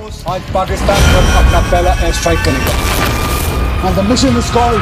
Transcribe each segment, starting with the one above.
आज पाकिस्तान पर अपना पहला air strike करेगा and the mission is called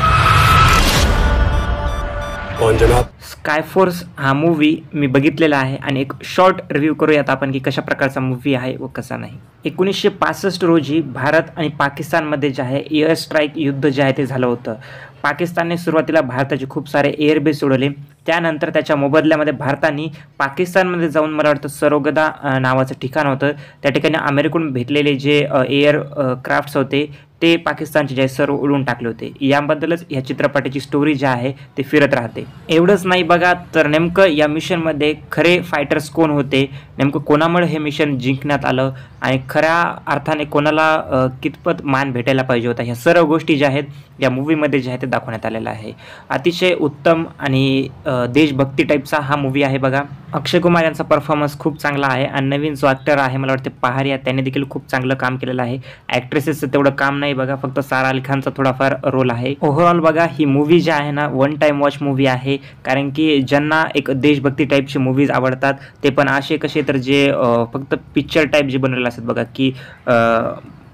कौन जनाब? स्काय फोर्स हा मूवी मी बघितलेला आहे आणि एक शॉर्ट रिव्ह्यू करूयात आपण की कशा प्रकारचा मूवी आहे व कसा नाही. 1965 रोजी भारत आणि पाकिस्तानमध्ये जे आहे एअर स्ट्राईक युद्ध जे आहे ते झालं होतं. पाकिस्तानने सुरुवातीला भारताचे खूप सारे एअरबेस उडवले. त्यानंतर त्याच्या मोबदल्यामध्ये भारताने पाकिस्तानमध्ये जाऊन मला वाटतं सरोगदा नावाचं ठिकाण होतं त्या ठिकाणी अमेरिकेकडून भेटलेले जे एअर क्राफ्ट्स होते ते पाकिस्तानचे जे सर्व उडवून टाकले होते. याबद्दलच या चित्रपटाची स्टोरी जी आहे ते फिरत राहते. एवढंच नाही बघा तर नेमकं या मिशनमध्ये खरे फायटर्स कोण होते, नेमकं कोणामुळे हे मिशन जिंकण्यात आलं आणि खऱ्या अर्थाने कोणाला कितपत मान भेटायला पाहिजे होता, ह्या सर्व गोष्टी ज्या आहेत या मूवीमध्ये जे आहे ते दाखवण्यात आलेलं आहे. अतिशय उत्तम आणि देशभक्ती टाईपचा हा मूवी आहे बघा. अक्षय कुमार यांचा परफॉर्मन्स खूप चांगला आहे आणि नवीन जो ॲक्टर आहे मला वाटते पहारिया त्याने देखील खूप चांगलं काम केलेलं आहे. ॲक्ट्रेसेसचं तेवढं काम नाही बघा, फक्त सारा अली खानचा थोडाफार रोल आहे. ओव्हरऑल बघा ही मूवी जी आहे ना वन टाईम वॉच मूवी आहे, कारण की ज्यांना एक देशभक्ती टाईपचे मूवीज आवडतात ते पण असे कसे तर जे फक्त पिक्चर टाईप जे बनवलेले असतात बघा की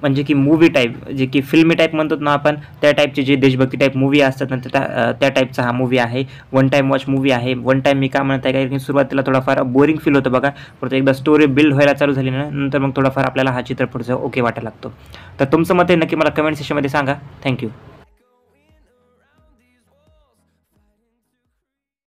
म्हणजे की मूवी टाईप जे की फिल्मी टाईप म्हणतात ना आपण, त्या टाईपचे जे देशभक्ती टाईप मूवी असतात ना त्या टाईपचा हा मूवी आहे. वन टाईम वॉच मूवी आहे. वन टाईम मी का म्हणत आहे कारण की सुरुवातीला थोडाफार बोरिंग फील होतं बघा, परत एकदा स्टोरी बिल्ड व्हायला चालू झाली ना नंतर मग थोडाफार आपल्याला हा चित्रपट ओके वाटायला लागतो. तर तुमचं मत आहे नक्की मला कमेंट सेक्शनमध्ये सांगा. थँक्यू.